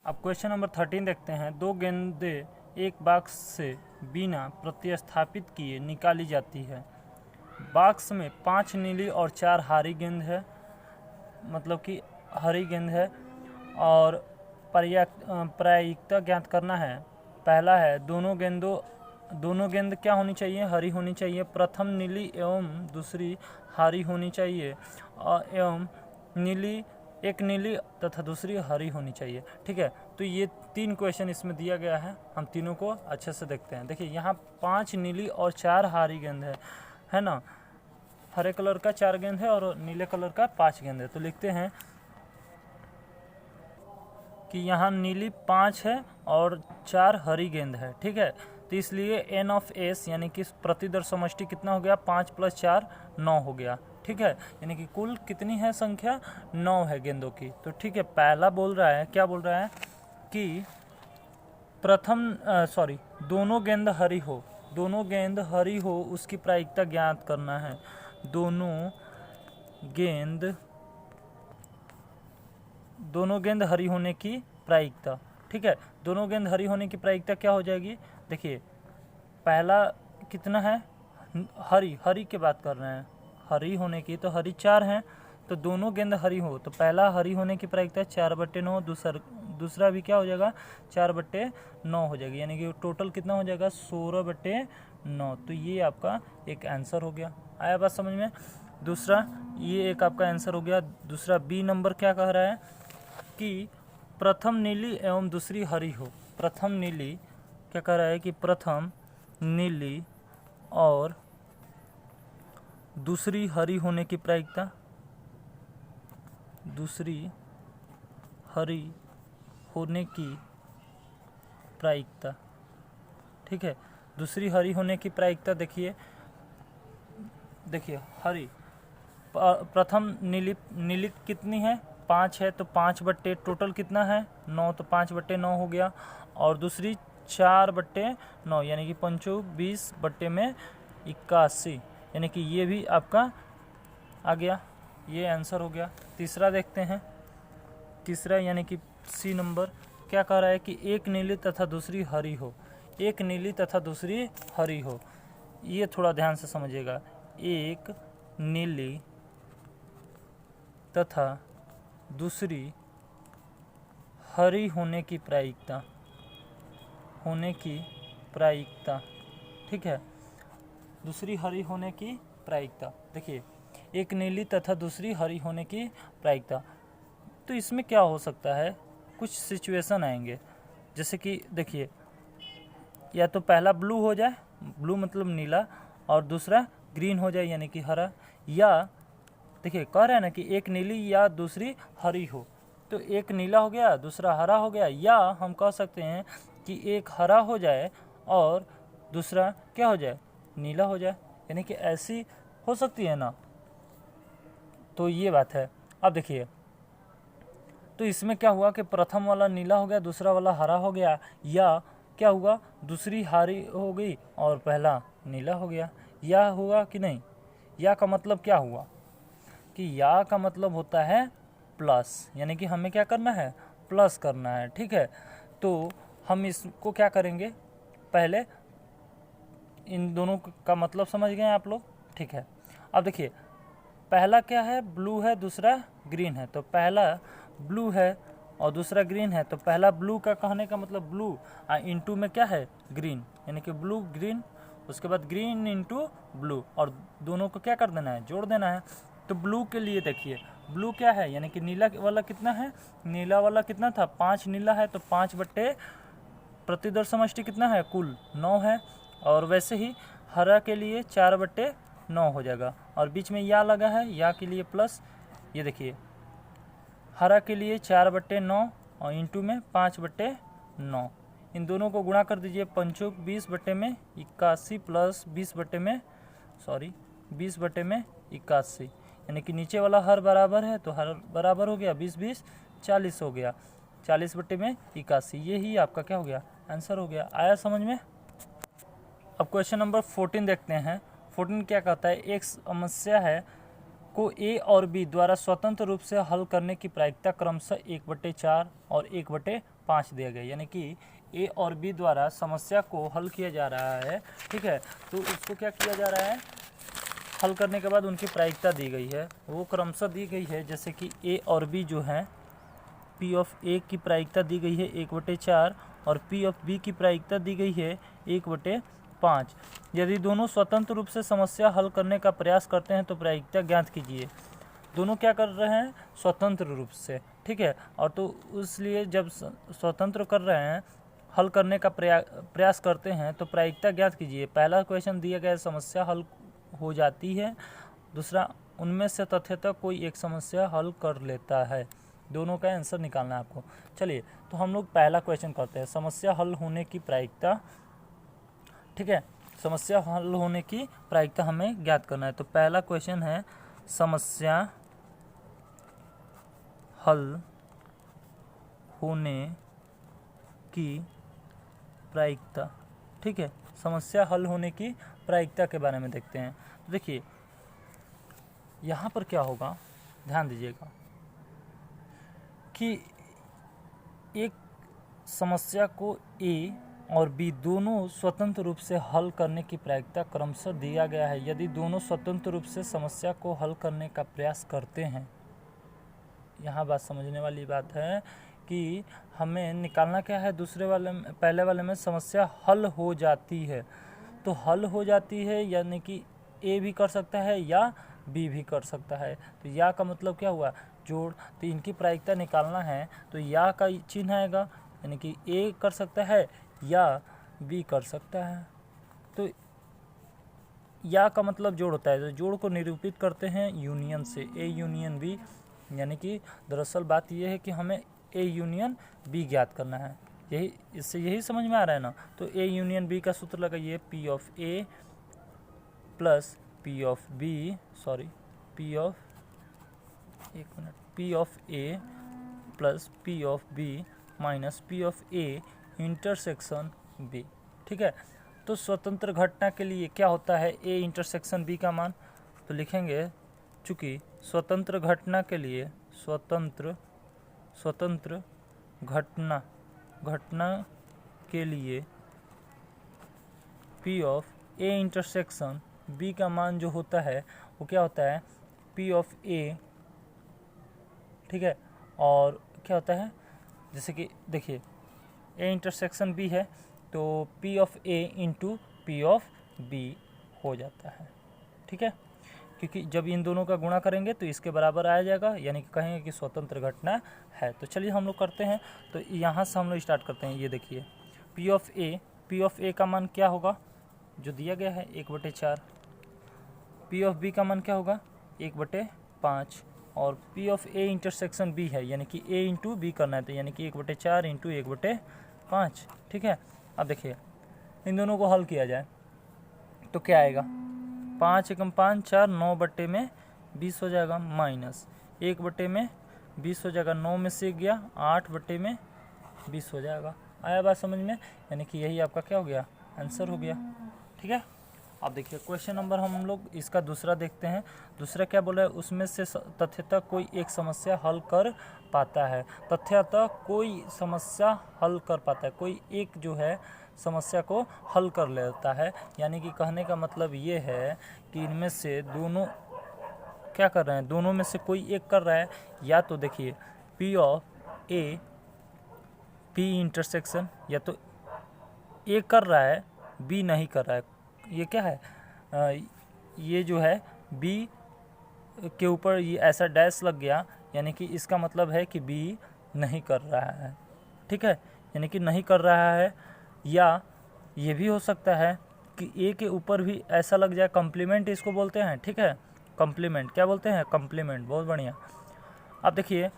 अब question number 13 देखते हैं। दो गेंदे एक बॉक्स से बिना प्रतिस्थापित किए निकाली जाती है। बॉक्स में 5 नीली और 4 हरी गेंद है, मतलब कि हरी गेंद है, और प्रायिकता ज्ञात करना है। पहला है दोनों गेंद क्या होनी चाहिए? हरी होनी चाहिए। प्रथम नीली एवं दूसरी हरी होनी चाहिए, एवं एक नीली तथा दूसरी हरी होनी चाहिए। ठीक है, तो ये 3 क्वेश्चन इसमें दिया गया है। हम तीनों को अच्छे से देखते हैं। देखिए यहाँ 5 नीली और 4 हरी गेंद है ना। हरे कलर का 4 गेंद है और नीले कलर का 5 गेंद है। तो लिखते हैं कि यहाँ नीली 5 है और 4 हरी गेंद है। ठीक है, तो इसलिए एन ऑफ एस यानी कि प्रतिदर समष्टि कितना हो गया? 5 + 4 9 हो गया। ठीक है, यानी कि कुल कितनी है संख्या? 9 है गेंदों की। तो ठीक है, पहला बोल रहा है, क्या बोल रहा है कि दोनों गेंद हरी हो उसकी प्रायिकता ज्ञात करना है। दोनों गेंद हरी होने की प्रायिकता। ठीक है, दोनों गेंद हरी होने की प्रायिकता क्या हो जाएगी? देखिए पहला कितना है? हरी की बात कर रहे हैं, हरी होने की, तो हरी 4 हैं, तो दोनों गेंद हरी हो तो पहला हरी होने की प्रायिकता 4/9, दूसरा भी क्या हो जाएगा? 4/9 हो जाएगी, यानी कि टोटल कितना हो जाएगा? 16/9। तो ये आपका एक आंसर हो गया। आया बात समझ में? दूसरा ये एक आपका आंसर हो गया। दूसरा बी नंबर क्या कह रहा है कि प्रथम नीली एवं दूसरी हरी हो। प्रथम नीली क्या कह रहा है कि प्रथम नीली और दूसरी हरी होने की प्रायिकता, दूसरी हरी होने की प्रायिकता। ठीक है, दूसरी हरी होने की प्रायिकता देखिए हरी प्रथम नीली कितनी है? 5 है, तो 5 टोटल कितना है? 9, तो 5/9 हो गया। और दूसरी 4/9 यानी कि 5 20/81, यानी कि ये भी आपका आ गया, ये आंसर हो गया। तीसरा देखते हैं। तीसरा यानी कि सी नंबर क्या कह रहा है कि एक नीली तथा दूसरी हरी हो। एक नीली तथा दूसरी हरी हो, ये थोड़ा ध्यान से समझिएगा। एक नीली तथा दूसरी हरी होने की प्रायिकता। ठीक है, दूसरी हरी होने की प्रायिकता। देखिए एक नीली तथा दूसरी हरी होने की प्रायिकता, तो इसमें क्या हो सकता है? कुछ सिचुएशन आएंगे, जैसे कि देखिए या तो पहला ब्लू हो जाए, ब्लू मतलब नीला, और दूसरा ग्रीन हो जाए यानी कि हरा, या देखिए कह रहे हैं ना कि एक नीली या दूसरी हरी हो, तो एक नीला हो गया दूसरा हरा हो गया, या हम कह सकते हैं कि एक हरा हो जाए और दूसरा क्या हो जाए? नीला हो जाए, यानी कि ऐसी हो सकती है ना। तो ये बात है। अब देखिए तो इसमें क्या हुआ कि प्रथम वाला नीला हो गया, दूसरा वाला हरा हो गया, या क्या हुआ? दूसरी हरी हो गई और पहला नीला हो गया। या हुआ कि नहीं? या का मतलब क्या हुआ कि या का मतलब होता है प्लस, यानी कि हमें क्या करना है? प्लस करना है। ठीक है, तो हम इसको क्या करेंगे? पहले इन दोनों का मतलब समझ गए आप लोग? ठीक है, अब देखिए पहला क्या है? ब्लू है, दूसरा ग्रीन है, तो पहला ब्लू है और दूसरा ग्रीन है, तो पहला ब्लू का कहने का मतलब ब्लू इंटू में क्या है? ग्रीन, यानी कि ब्लू ग्रीन, उसके बाद ग्रीन इंटू ब्लू, और दोनों को क्या कर देना है? जोड़ देना है। तो ब्लू के लिए देखिए ब्लू क्या है? यानी कि नीला वाला कितना है? नीला वाला कितना था? 5 नीला है, तो 5 प्रतिदर समष्टि कितना है? कुल 9 है। और वैसे ही हरा के लिए 4/9 हो जाएगा, और बीच में या लगा है, या के लिए प्लस। ये देखिए हरा के लिए 4/9 और इंटू में 5/9, इन दोनों को गुणा कर दीजिए। 5 20/81 प्लस 20/81, यानी कि नीचे वाला हर बराबर है, तो हर बराबर हो गया, 20 40 हो गया, 40/81, ये ही आपका क्या हो गया? आंसर हो गया। आया समझ में? अब क्वेश्चन नंबर 14 देखते हैं। 14 क्या कहता है? एक समस्या है को ए और बी द्वारा स्वतंत्र रूप से हल करने की प्रायिकता क्रमशः 1/4 और 1/5 दिया गया। यानी कि ए और बी द्वारा समस्या को हल किया जा रहा है, ठीक है। तो उसको क्या किया जा रहा है, हल करने के बाद उनकी प्रायिकता दी गई है, वो क्रमशः दी गई है। जैसे कि ए और बी जो है, पी ऑफ ए की प्रायिकता दी गई है 1/4 और पी ऑफ बी की प्रायिकता दी गई है 1/5। यदि दोनों स्वतंत्र रूप से समस्या हल करने का प्रयास करते हैं तो प्रायिकता ज्ञात कीजिए। दोनों क्या कर रहे हैं, स्वतंत्र रूप से, ठीक है। और तो इसलिए जब स्वतंत्र कर रहे हैं, हल करने का प्रयास करते हैं तो प्रायिकता ज्ञात कीजिए। पहला क्वेश्चन दिया गया समस्या हल हो जाती है, दूसरा उनमें से तथ्यतः कोई एक समस्या हल कर लेता है। दोनों का आंसर निकालना है आपको। चलिए तो हम लोग पहला क्वेश्चन करते हैं, समस्या हल होने की प्रायिकता, ठीक है। समस्या हल होने की प्रायिकता हमें ज्ञात करना है। तो पहला क्वेश्चन है समस्या हल होने की प्रायिकता, ठीक है। समस्या हल होने की प्रायिकता के बारे में देखते हैं। तो देखिए यहाँ पर क्या होगा, ध्यान दीजिएगा कि एक समस्या को ए और बी दोनों स्वतंत्र रूप से हल करने की प्रायिकता क्रमशः दिया गया है। यदि दोनों स्वतंत्र रूप से समस्या को हल करने का प्रयास करते हैं, यहाँ बात समझने वाली बात है कि हमें निकालना क्या है, दूसरे वाले में, पहले वाले में समस्या हल हो जाती है। तो हल हो जाती है यानी कि ए भी कर सकता है या बी भी कर सकता है। तो या का मतलब क्या हुआ, जोड़। तो इनकी प्रायिकता निकालना है तो या का चिन्ह आएगा, यानी कि ए कर सकता है या बी कर सकता है। तो या का मतलब जोड़ होता है, तो जोड़ को निरूपित करते हैं यूनियन से, ए यूनियन बी। यानी कि दरअसल बात यह है कि हमें ए यूनियन बी ज्ञात करना है। यही, इससे यही समझ में आ रहा है ना। तो ए यूनियन बी का सूत्र लगाइए, P of A plus P of B, sorry P of, एक minute, P of A plus P of B minus P of A intersection B, ठीक है। तो स्वतंत्र घटना के लिए क्या होता है, ए इंटरसेक्शन बी का मान, तो लिखेंगे चूँकि स्वतंत्र घटना के लिए, स्वतंत्र घटना के लिए P of A intersection B का मान जो होता है वो क्या होता है, पी ऑफ ए, ठीक है। और क्या होता है, जैसे कि देखिए ए इंटरसेक्शन बी है तो P of A into P of B हो जाता है, ठीक है। क्योंकि जब इन दोनों का गुणा करेंगे तो इसके बराबर आ जाएगा, यानी कि कहेंगे कि स्वतंत्र घटना है। तो चलिए हम लोग करते हैं। तो यहाँ से हम लोग स्टार्ट करते हैं। ये देखिए पी ऑफ ए का मान क्या होगा, जो दिया गया है 1/4। पी ऑफ बी का मान क्या होगा, 1/5। और P of A intersection B है, यानी कि ए इंटू बी करना है, तो यानी कि 1/4 इंटू 1/5, ठीक है। अब देखिए इन दोनों को हल किया जाए तो क्या आएगा, 5 एकम 5 4, 9/20 हो जाएगा, माइनस 1/20 हो जाएगा, 9 में से गया 8/20 हो जाएगा। आया बात समझ में, यानी कि यही आपका क्या हो गया, आंसर हो गया, ठीक है। अब देखिए क्वेश्चन नंबर हम लोग इसका दूसरा देखते हैं। दूसरा क्या बोला है, उसमें से तथ्यतः कोई एक समस्या हल कर पाता है। तथ्यतः कोई समस्या हल कर पाता है, कोई एक जो है समस्या को हल कर लेता है। यानी कि कहने का मतलब ये है कि इनमें से दोनों क्या कर रहे हैं, दोनों में से कोई एक कर रहा है। या तो देखिए P of A B intersection, या तो ए कर रहा है बी नहीं कर रहा है। ये क्या है, ये जो है बी के ऊपर ये ऐसा डैश लग गया, यानी कि इसका मतलब है कि बी नहीं कर रहा है, ठीक है, यानी कि नहीं कर रहा है। या ये भी हो सकता है कि ए के ऊपर भी ऐसा लग जाए, कम्प्लीमेंट इसको बोलते हैं, ठीक है। कम्प्लीमेंट क्या बोलते हैं, कम्प्लीमेंट, बहुत बढ़िया। अब देखिए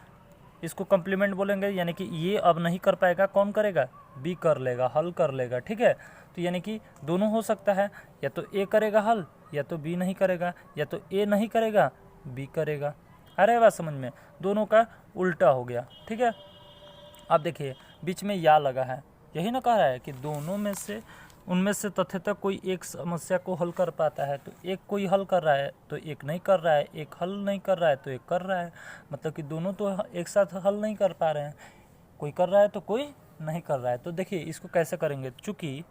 इसको कम्प्लीमेंट बोलेंगे, यानी कि ये अब नहीं कर पाएगा, कौन करेगा, बी कर लेगा, हल कर लेगा, ठीक है। तो यानी कि दोनों हो सकता है, या तो ए करेगा हल, या तो बी नहीं करेगा, या तो ए नहीं करेगा बी करेगा। अरे बात समझ में, दोनों का उल्टा हो गया, ठीक है। अब देखिए बीच में या लगा है, यही ना कह रहा है कि दोनों में से उनमें से तथ्यतः कोई एक समस्या को हल कर पाता है, तो एक कोई हल कर रहा है तो एक नहीं कर रहा है, एक हल नहीं कर रहा है तो एक कर रहा है, मतलब कि दोनों तो एक साथ हल नहीं कर पा रहे हैं, कोई कर रहा है तो कोई नहीं कर रहा है। तो देखिए इसको कैसे करेंगे, चूँकि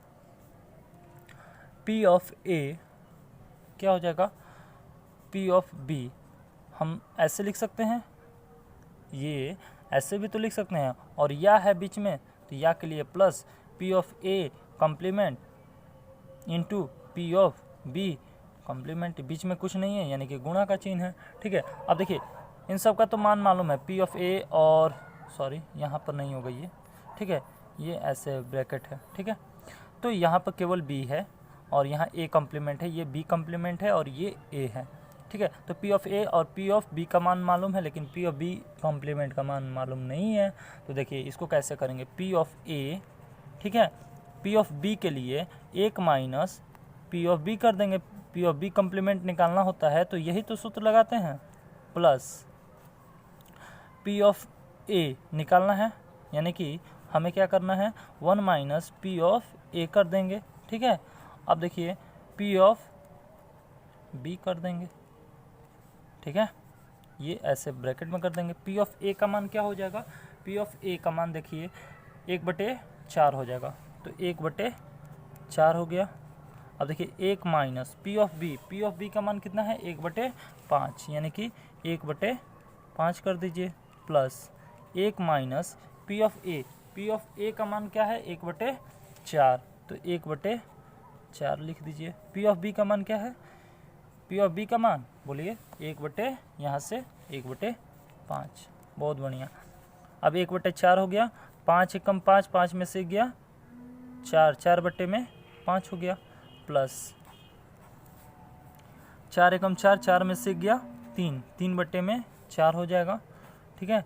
P ऑफ A क्या हो जाएगा, P ऑफ B हम ऐसे लिख सकते हैं, ये ऐसे भी तो लिख सकते हैं, और या है बीच में तो या के लिए plus P of A complement into P of B complement, बीच में कुछ नहीं है यानी कि गुणा का चिन्ह है। ठीक है, अब देखिए इन सब का तो मान मालूम है, P ऑफ A और सॉरी यहाँ पर नहीं होगा ये, ठीक है, ये ऐसे ब्रैकेट है, ठीक है, तो यहाँ पर केवल B है और यहाँ A कॉम्प्लीमेंट है, ये B कॉम्प्लीमेंट है और ये A है। ठीक है, तो P ऑफ A और P ऑफ B का मान मालूम है, लेकिन P ऑफ B कॉम्प्लीमेंट का मान मालूम नहीं है। तो देखिए इसको कैसे करेंगे, P ऑफ A, ठीक है, P ऑफ B के लिए 1 माइनस P ऑफ B कर देंगे, P ऑफ B कॉम्प्लीमेंट निकालना होता है तो यही तो सूत्र लगाते हैं, प्लस P ऑफ A निकालना है, यानी कि हमें क्या करना है 1 माइनस P ऑफ A कर देंगे। ठीक है, अब देखिए P ऑफ B कर देंगे, ठीक है, ये ऐसे ब्रैकेट में कर देंगे। P ऑफ A का मान क्या हो जाएगा, P ऑफ A का मान देखिए 1/4 हो जाएगा, तो 1/4 हो गया। अब देखिए 1 माइनस P ऑफ B का मान कितना है 1/5, यानी कि 1/5 कर दीजिए, plus 1 minus P of A का मान क्या है 1/4, तो 1/4 लिख दीजिए। P ऑफ B का मान क्या है, P ऑफ B का मान बोलिए यहाँ से 1/5, बहुत बढ़िया। अब 1/4 हो गया, 5 एकम 5, 5 में से गया 4, 4/5 हो गया, प्लस 4 एकम 4, 4 में से गया 3, 3/4 हो जाएगा। ठीक है,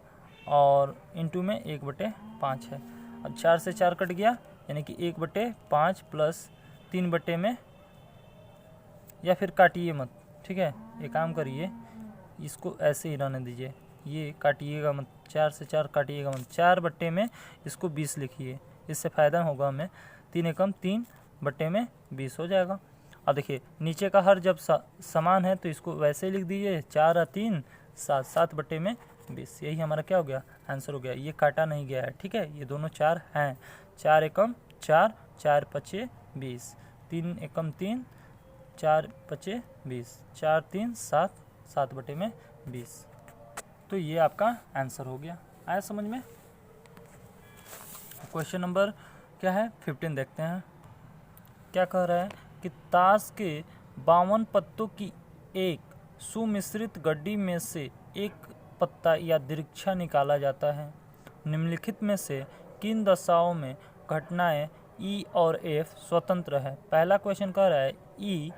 और इंटू में 1/5 है। अब 4 से 4 कट गया, यानी कि 1/5 प्लस 3 में, या फिर काटिए मत, ठीक है, एक काम करिए इसको ऐसे ही रहने दीजिए, ये काटिएगा मत, 4 से 4 काटिएगा मत, 4 में इसको 20 लिखिए, इससे फ़ायदा होगा हमें, 3 एकम 3/20 हो जाएगा। अब देखिए नीचे का हर जब समान है तो इसको वैसे ही लिख दीजिए, 4 और 3 7, 7/20, यही हमारा क्या हो गया, आंसर हो गया। ये काटा नहीं गया है, ठीक है, ये दोनों 4 हैं, 4 एकम 4, 4 पचे 20, 3 एकम 3, 4 पचे 20, 4 3 7, 7/20, तो ये आपका आंसर हो गया। आया समझ में। क्वेश्चन नंबर क्या है 15 देखते हैं, क्या कह रहा है कि ताश के 52 पत्तों की एक सुमिश्रित गड्डी में से एक पत्ता या दीर्घिका निकाला जाता है। निम्नलिखित में से किन दशाओं में घटनाएं ई और एफ स्वतंत्र है। पहला क्वेश्चन कह रहा है ई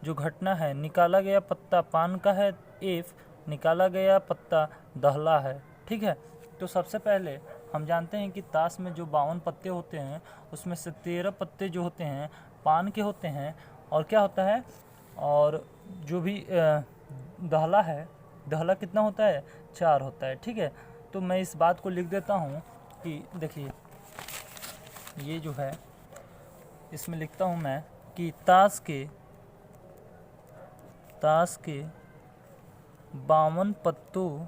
जो घटना है निकाला गया पत्ता पान का है, एफ निकाला गया पत्ता दहला है। ठीक है, तो सबसे पहले हम जानते हैं कि ताश में जो 52 पत्ते होते हैं उसमें से 13 पत्ते जो होते हैं पान के होते हैं, और क्या होता है, और जो भी दहला है, दहला कितना होता है 4 होता है। ठीक है, तो मैं इस बात को लिख देता हूँ कि देखिए ये जो है इसमें लिखता हूँ मैं कि ताश के 52 पत्तों,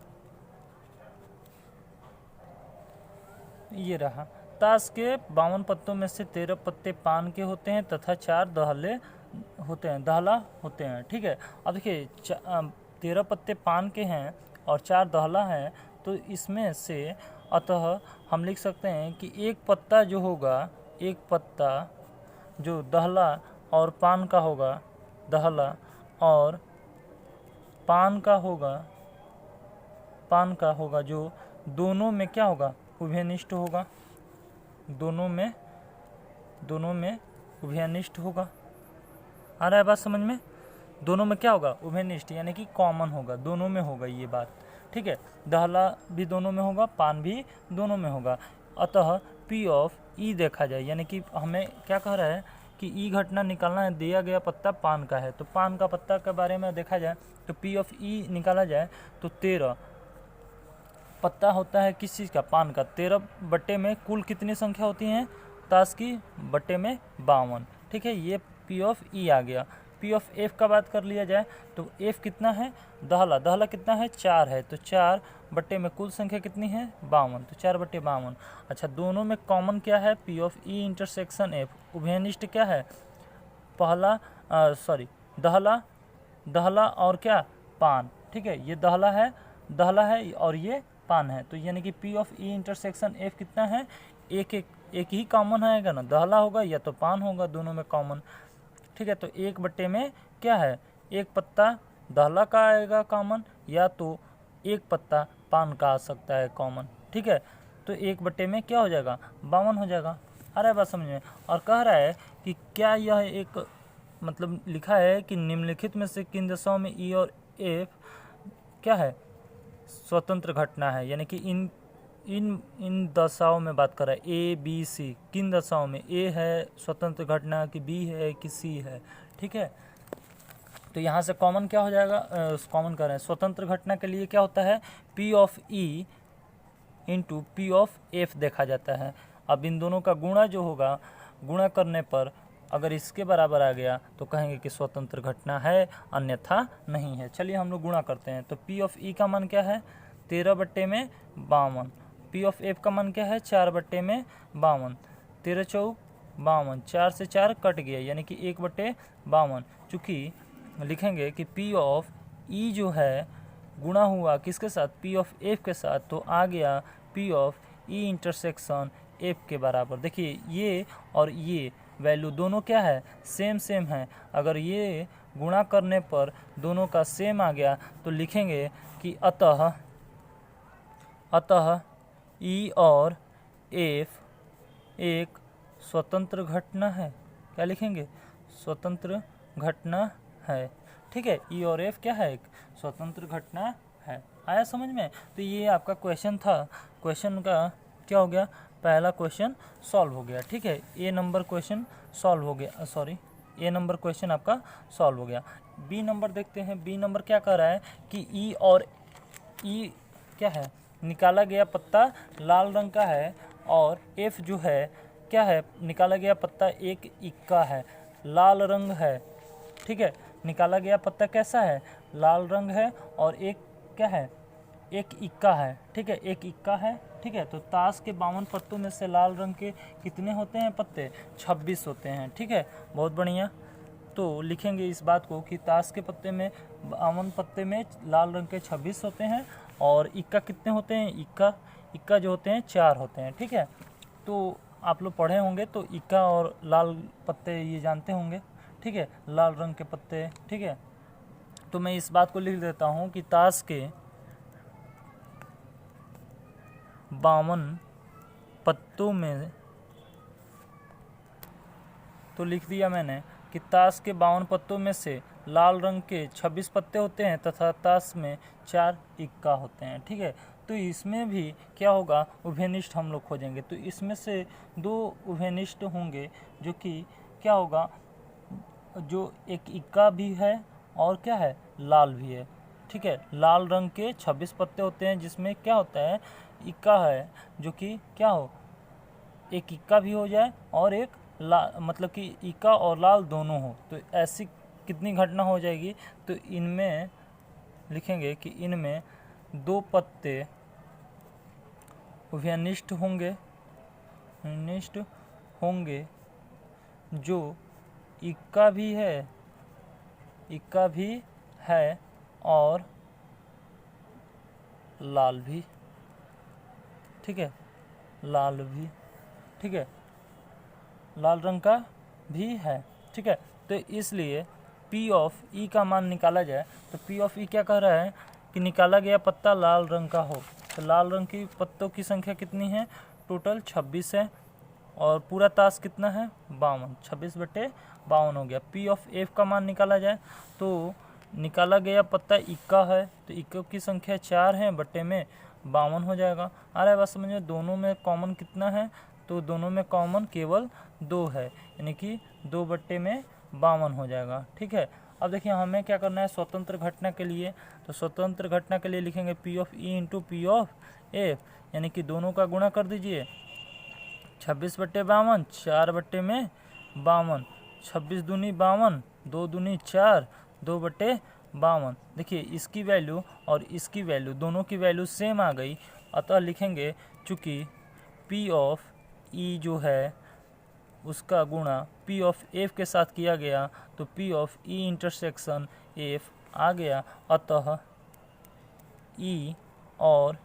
ये रहा, ताश के 52 पत्तों में से 13 पत्ते पान के होते हैं तथा 4 दहला होते हैं। ठीक है, अब देखिए 13 पत्ते पान के हैं और 4 दहला हैं, तो इसमें से अतः हम लिख सकते हैं कि एक पत्ता जो होगा, एक पत्ता जो दहला और पान का होगा, दहला और पान का होगा जो दोनों में क्या होगा, उभयनिष्ठ होगा, दोनों में उभयनिष्ठ होगा। आ रहा है बात समझ में, दोनों में क्या होगा, उभयनिष्ठ, यानी कि कॉमन होगा, दोनों में होगा ये बात। ठीक है, दहला भी दोनों में होगा, पान भी दोनों में होगा, अतः P ऑफ ई देखा जाए, यानी कि हमें क्या कह रहा है कि ई घटना निकालना है, दिया गया पत्ता पान का है, तो पान का पत्ता के बारे में देखा जाए तो P ऑफ ई निकाला जाए तो 13 पत्ता होता है किस चीज़ का, पान का, 13 बट्टे में कुल कितनी संख्या होती हैं ताश की, बट्टे में 52। ठीक है, ये पी ऑफ ई आ गया। पी ऑफ एफ का बात कर लिया जाए तो एफ कितना है, दहला, दहला कितना है, 4 है, तो 4 बट्टे में कुल संख्या कितनी है, 52, तो 4 बट्टे 52। अच्छा, दोनों में कॉमन क्या है, P of E intersection F. उभयनिष्ठ क्या है, पहला दहला, दहला और क्या, पान, ठीक है, ये दहला है और ये पान है, तो यानी कि P of E intersection F कितना है, एक ही कॉमन आएगा ना, दहला होगा या तो पान होगा, दोनों में कॉमन, ठीक है। तो 1 बट्टे में क्या है, एक पत्ता दहला का आएगा कॉमन, या तो एक पत्ता पान का आ सकता है कॉमन, ठीक है। तो 1 बट्टे में क्या हो जाएगा, 52 हो जाएगा। आ रहा है बात समझ में। और कह रहा है कि क्या यह एक मतलब लिखा है कि निम्नलिखित में से किन दशाओं में ई और एफ क्या है, स्वतंत्र घटना है, यानी कि इन दशाओं में बात कर रहा है, ए बी सी, किन दशाओं में, ए है स्वतंत्र घटना कि बी है कि सी है, ठीक है। तो यहाँ से कॉमन क्या हो जाएगा, कॉमन कर रहे हैं, स्वतंत्र घटना के लिए क्या होता है, P of E into P of F देखा जाता है। अब इन दोनों का गुणा जो होगा, गुणा करने पर अगर इसके बराबर आ गया तो कहेंगे कि स्वतंत्र घटना है, अन्यथा नहीं है। चलिए हम लोग गुणा करते हैं। तो पी ऑफ ई का मान क्या है, 13 बट्टे में 52। पी ऑफ एफ का मान क्या है, 4 बट्टे में 52, 13 चौक 52, 4 से 4 कट गया, यानी कि 1 बट्टे 52। चूँकि लिखेंगे कि पी ऑफ ई जो है गुणा हुआ किसके साथ, पी ऑफ एफ के साथ, तो आ गया P of E intersection F के बराबर। देखिए ये और ये वैल्यू दोनों क्या है, सेम है। अगर ये गुणा करने पर दोनों का सेम आ गया तो लिखेंगे कि अतः ई और एफ एक स्वतंत्र घटना है। क्या लिखेंगे, स्वतंत्र घटना है, ठीक है। ई और एफ क्या है, एक स्वतंत्र घटना है। आया समझ में। तो ये आपका क्वेश्चन था, क्वेश्चन का क्या हो गया, पहला क्वेश्चन सॉल्व हो गया, ठीक है। ए नंबर क्वेश्चन सॉल्व हो गया, ए नंबर क्वेश्चन आपका सॉल्व हो गया। बी नंबर देखते हैं। बी नंबर क्या कह रहा है कि ई और ई क्या है, निकाला गया पत्ता लाल रंग का है, और एफ जो है क्या है, निकाला गया पत्ता एक इक्का है, लाल रंग है, ठीक है। निकाला गया पत्ता कैसा है, लाल रंग है, और एक क्या है, एक इक्का है, ठीक है, एक इक्का है, ठीक है। तो ताश के 52 पत्तों में से लाल रंग के कितने होते हैं पत्ते, 26 होते हैं, ठीक है। बहुत बढ़िया। तो लिखेंगे इस बात को कि ताश के पत्ते में 52 पत्ते में लाल रंग के 26 होते हैं, और इक्का कितने होते हैं, इक्का जो होते हैं 4 होते हैं, ठीक है। तो आप लोग पढ़े होंगे तो इक्का और लाल पत्ते ये जानते होंगे, ठीक है, लाल रंग के पत्ते, ठीक है। तो मैं इस बात को लिख देता हूँ कि ताश के 52 पत्तों में, तो लिख दिया मैंने कि ताश के 52 पत्तों में से लाल रंग के 26 पत्ते होते हैं तथा ताश में 4 इक्का होते हैं, ठीक है। तो इसमें भी क्या होगा, उभयनिष्ठ हम लोग खोजेंगे। तो इसमें से 2 उभयनिष्ठ होंगे, जो कि क्या होगा, जो एक इक्का भी है और क्या है, लाल भी है, ठीक है। लाल रंग के 26 पत्ते होते हैं, जिसमें क्या होता है, इक्का है, जो कि क्या हो, एक इक्का भी हो जाए और एक मतलब कि इक्का और लाल दोनों हो, तो ऐसी कितनी घटना हो जाएगी। तो इनमें लिखेंगे कि इनमें 2 पत्ते उभयनिष्ठ होंगे, जो इक्का भी है और लाल भी, ठीक है, लाल भी, ठीक है, लाल रंग का भी है, ठीक है। तो इसलिए P ऑफ E का मान निकाला जाए तो P ऑफ E क्या कह रहा है कि निकाला गया पत्ता लाल रंग का हो। तो लाल रंग की पत्तों की संख्या कितनी है, टोटल 26 है, और पूरा ताश कितना है, 52, 26 बटे 52 हो गया। P ऑफ F का मान निकाला जाए तो निकाला गया पत्ता इक्का है, तो इक्का की संख्या 4 है, बटे में 52 हो जाएगा। आ रहा है बात समझ में। दोनों में कॉमन कितना है, तो दोनों में कॉमन केवल 2 है, यानी कि 2 बट्टे में 52 हो जाएगा, ठीक है। अब देखिए हमें क्या करना है स्वतंत्र घटना के लिए। तो स्वतंत्र घटना के लिए लिखेंगे P of E into P of F, यानी कि दोनों का गुणा कर दीजिए, 26 बट्टे 52, 4 बट्टे में 52, 26 दूनी 52, 2 दूनी 4, 2/52। देखिए इसकी वैल्यू और इसकी वैल्यू, दोनों की वैल्यू सेम आ गई, अतः लिखेंगे चूँकि P ऑफ E जो है उसका गुणा P ऑफ F के साथ किया गया, तो P of E intersection F आ गया, अतः E और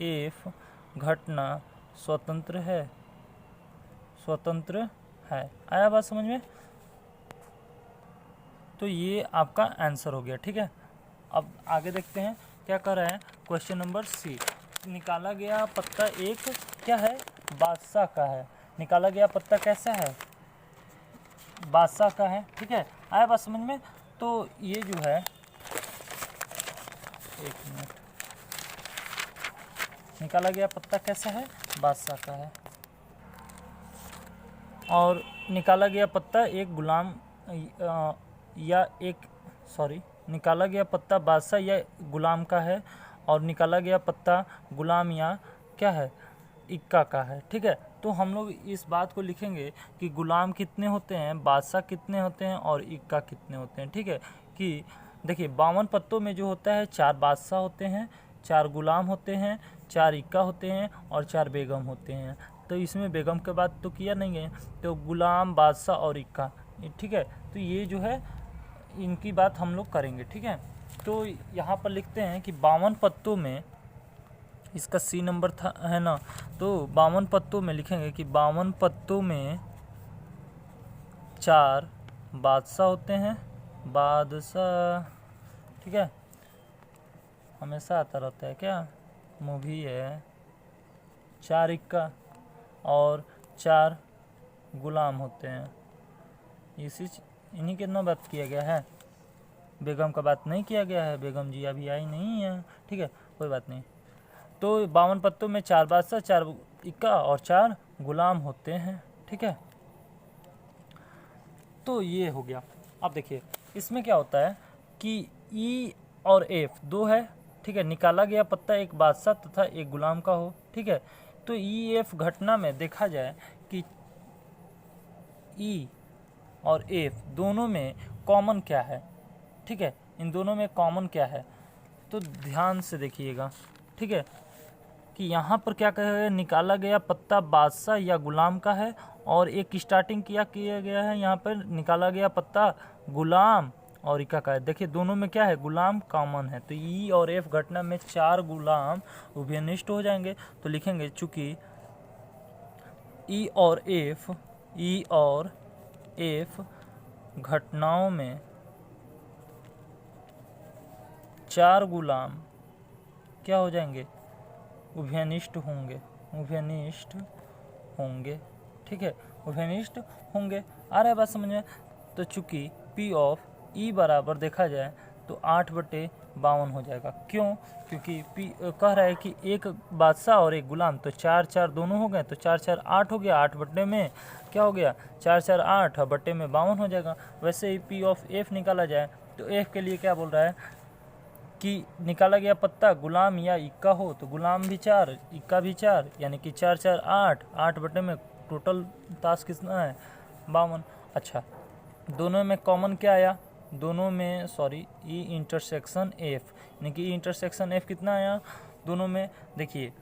F घटना स्वतंत्र है, स्वतंत्र है। आया बात समझ में? तो ये आपका आंसर हो गया, ठीक है। अब आगे देखते हैं क्या कर रहा है। क्वेश्चन नंबर सी, निकाला गया पत्ता एक क्या है, बादशाह का है। निकाला गया पत्ता कैसा है, बादशाह का है, ठीक है। आया बात समझ में? तो ये जो है, एक मिनट, निकाला गया पत्ता कैसा है, बादशाह का है, और निकाला गया पत्ता एक गुलाम या एक सॉरी निकाला गया पत्ता बादशाह या गुलाम का है, और निकाला गया पत्ता गुलाम या क्या है, इक्का का है, ठीक है। तो हम लोग इस बात को लिखेंगे कि गुलाम कितने होते हैं, बादशाह कितने होते हैं और इक्का कितने होते हैं, ठीक है। कि देखिए 52 पत्तों में जो होता है 4 बादशाह होते हैं, 4 गुलाम होते हैं, 4 इक्का होते हैं और 4 बेगम होते हैं। तो इसमें बेगम के बात तो किया नहीं है, तो गुलाम, बादशाह और इक्का, ठीक है। तो ये जो है इनकी बात हम लोग करेंगे, ठीक है। तो यहाँ पर लिखते हैं कि 52 पत्तों में, इसका सी नंबर था है ना, तो 52 पत्तों में लिखेंगे कि 52 पत्तों में 4 बादशाह होते हैं, बादशाह, ठीक है। हमेशा आता रहता है क्या, मूवी है। 4 इक्का और 4 गुलाम होते हैं। इन्हीं के ना बात किया गया है, बेगम का बात नहीं किया गया है, बेगम जी अभी आई नहीं है, ठीक है, कोई बात नहीं। तो 52 पत्तों में 4 बादशाह, 4 इक्का और 4 गुलाम होते हैं, ठीक है। तो ये हो गया। अब देखिए इसमें क्या होता है कि E और F दो है, ठीक है। निकाला गया पत्ता एक बादशाह तथा एक गुलाम का हो, ठीक है। तो E F घटना में देखा जाए कि E और F दोनों में कॉमन क्या है, ठीक है। इन दोनों में कॉमन क्या है, तो ध्यान से देखिएगा, ठीक है, कि यहाँ पर क्या कहा गया, निकाला गया पत्ता बादशाह या गुलाम का है, और एक स्टार्टिंग किया गया है यहाँ पर, निकाला गया पत्ता गुलाम और इक्का का है। देखिए दोनों में क्या है, गुलाम कॉमन है, तो E और F घटना में 4 गुलाम उभयनिष्ठ हो जाएंगे। तो लिखेंगे चूँकि E और F घटनाओं में 4 गुलाम क्या हो जाएंगे, उभयनिष्ठ होंगे, ठीक है, उभयनिष्ठ होंगे। आ रहा है बात समझ में? तो चूँकि P ऑफ E बराबर देखा जाए तो 8/52 हो जाएगा। क्यों? क्योंकि P कह रहा है कि एक बादशाह और एक गुलाम, तो 4 4 दोनों हो गए, तो 4 4 8 हो गया, 8 बट्टे में क्या हो गया, 4 4 8 बट्टे में 52 हो जाएगा। वैसे ही P ऑफ F निकाला जाए तो F के लिए क्या बोल रहा है कि निकाला गया पत्ता गुलाम या इक्का हो, तो गुलाम भी 4, इक्का भी 4, यानी कि 4 4 8, 8 बटे में टोटल ताश कितना है, 52। अच्छा, दोनों में कॉमन क्या आया, दोनों में सॉरी E इंटरसेक्शन F, यानी कि E इंटरसेक्शन F कितना आया दोनों में, देखिए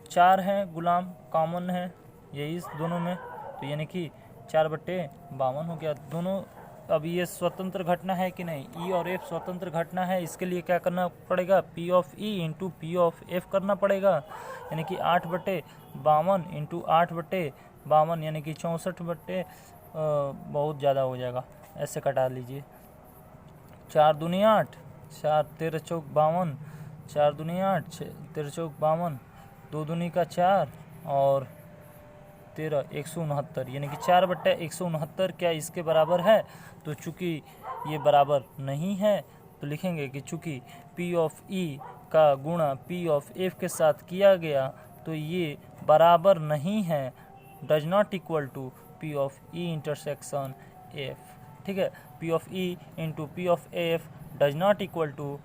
4 हैं गुलाम कॉमन है यही दोनों में, तो यानी कि 4/52 हो गया दोनों। अब ये स्वतंत्र घटना है कि नहीं, E और F स्वतंत्र घटना है, इसके लिए क्या करना पड़ेगा, P of E into P of F करना पड़ेगा, यानी कि 8/52 इंटू 8/52, यानी कि 64 बहुत ज़्यादा हो जाएगा, ऐसे कटा लीजिए। 4 दूनी 8, 4 13 चौक 52, 4 दूनी 8, 13 चौक 52, 2 दूनी का 4 और 13 169, यानी कि 4/169 क्या इसके बराबर है। तो चूँकि ये बराबर नहीं है तो लिखेंगे कि चूँकि P ऑफ E का गुणा P ऑफ F के साथ किया गया तो ये बराबर नहीं है, does not equal to P of E intersection F, ठीक है। P of E into P of F does not equal to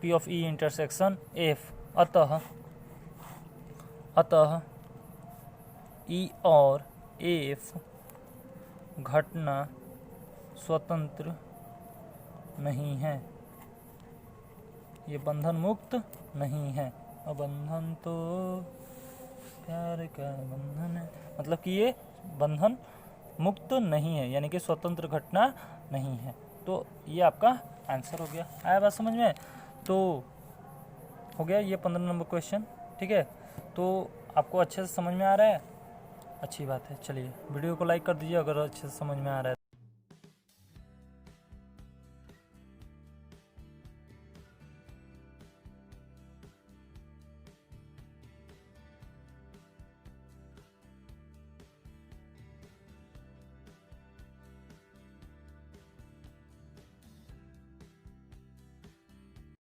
P of E intersection F। अतः E और F घटना स्वतंत्र नहीं है, ये बंधन मुक्त नहीं है। और बंधन तो प्यार का बंधन है, मतलब कि ये बंधन मुक्त नहीं है, यानी कि स्वतंत्र घटना नहीं है। तो ये आपका आंसर हो गया। आया बात समझ में? तो हो गया ये 15 नंबर क्वेश्चन। ठीक है, तो आपको अच्छे से समझ में आ रहा है? अच्छी बात है। चलिए वीडियो को लाइक कर दीजिए अगर अच्छे से समझ में आ रहा है।